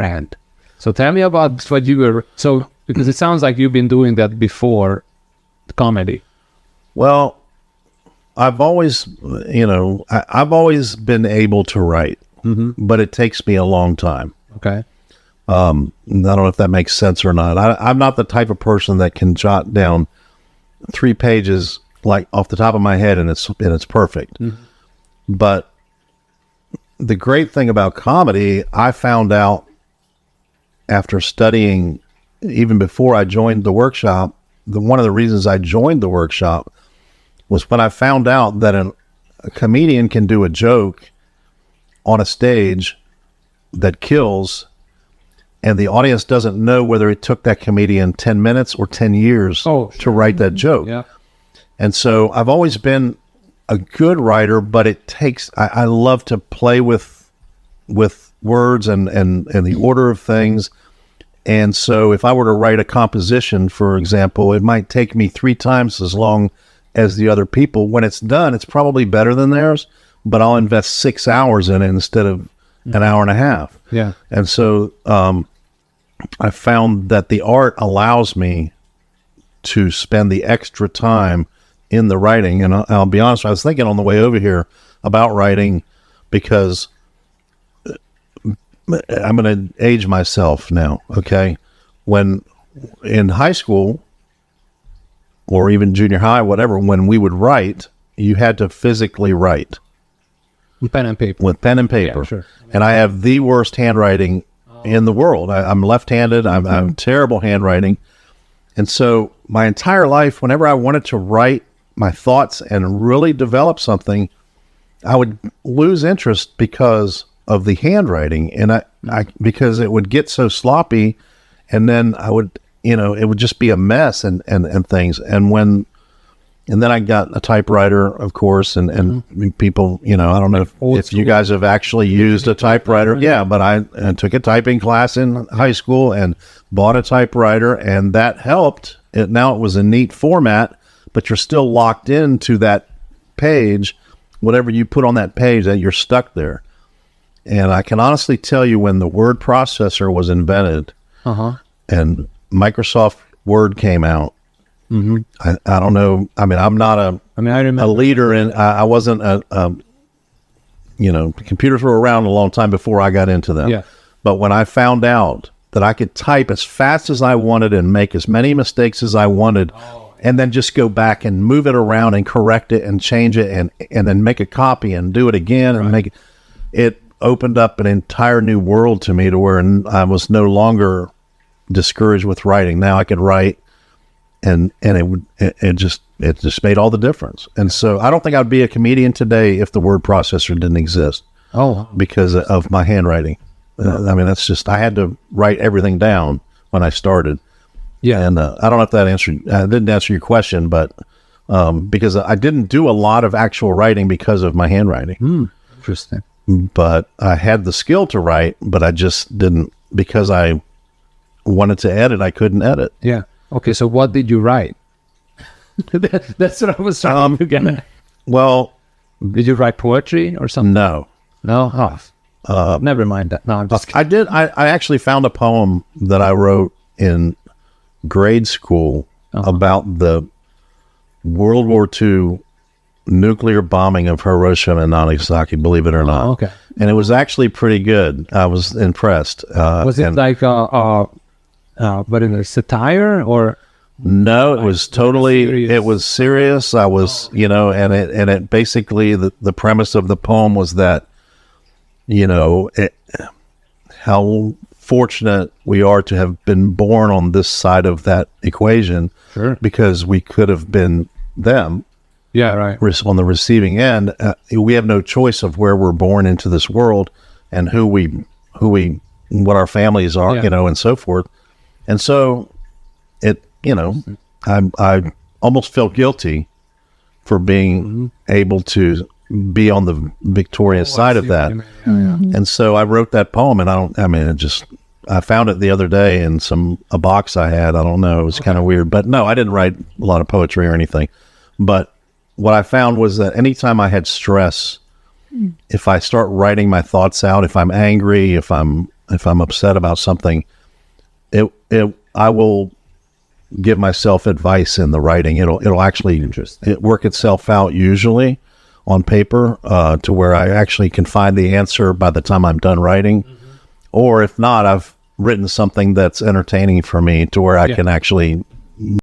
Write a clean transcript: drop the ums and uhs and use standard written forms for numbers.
brand. So tell me about what you were, because it sounds like you've been doing that before comedy. Well, I've always, I've always been able to write, but it takes me a long time. Okay. I don't know if that makes sense or not. I'm not the type of person that can jot down 3 pages like off the top of my head and it's perfect. But the great thing about comedy, I found out after studying, even before I joined the workshop, one of the reasons I joined the workshop was when I found out that a comedian can do a joke on a stage that kills, and the audience doesn't know whether it took that comedian 10 minutes or 10 years to write that joke. Yeah. And so I've always been a good writer, but it takes, I love to play with words and the order of things. And so if I were to write a composition, for example, it might take me 3 times as long as the other people. When it's done, it's probably better than theirs, but I'll invest 6 hours in it instead of an hour and a half. Yeah. And so I found that the art allows me to spend the extra time in the writing. And I'll be honest, I was thinking on the way over here about writing, because I'm going to age myself now, okay? When in high school or even junior high, whatever, when we would write, you had to physically write. With pen and paper. With pen and paper. Yeah, sure. And I have the worst handwriting in the world. I'm left-handed. I'm terrible handwriting. And so my entire life, whenever I wanted to write my thoughts and really develop something, I would lose interest because of the handwriting, and I because it would get so sloppy, and then I would, it would just be a mess and things. And then I got a typewriter, of course, and people, I don't know if you guys have actually used a typewriter. Yeah, but I took a typing class in high school and bought a typewriter, and that helped. Now it was a neat format, but you're still locked into that page. Whatever you put on that page, that you're stuck there. And I can honestly tell you, when the word processor was invented and Microsoft Word came out, I don't know. I mean, I'm not a leader in, I wasn't computers were around a long time before I got into them. Yeah. But when I found out that I could type as fast as I wanted and make as many mistakes as I wanted, and then just go back and move it around and correct it and change it and then make a copy and do it again and make it opened up an entire new world to me, to where I was no longer discouraged with writing. Now I could write, and it just made all the difference. And so I don't think I'd be a comedian today if the word processor didn't exist. Because of my handwriting. I mean, that's just, I had to write everything down when I started. Yeah. And I don't know if that didn't answer your question, but because I didn't do a lot of actual writing because of my handwriting. Interesting. But I had the skill to write, but I just didn't, because I wanted to edit, I couldn't edit. Yeah. Okay, so what did you write? That's what I was trying to get at. Well, did you write poetry or something? No. No? Never mind that. No, I'm just kidding. I did. I actually found a poem that I wrote in grade school about the World War II nuclear bombing of Hiroshima and Nagasaki, believe it or not. Okay. And it was actually pretty good. I was impressed. Was it like but in a satire or? No, it was totally, it was serious. I was, and it basically, the premise of the poem was that, how fortunate we are to have been born on this side of that equation. Sure. Because we could have been them. Yeah, right. On the receiving end. We have no choice of where we're born into this world and what our families are, and so forth. And so I almost felt guilty for being able to be on the victorious side of that. And so I wrote that poem, and I found it the other day in a box I had. I don't know. It was kind of weird, but no, I didn't write a lot of poetry or anything. But what I found was that anytime I had stress, if I start writing my thoughts out, if I'm angry, if I'm if I'm upset about something, I will give myself advice in the writing. It'll actually work itself out usually on paper to where I actually can find the answer by the time I'm done writing. Or if not, I've written something that's entertaining for me to where I can actually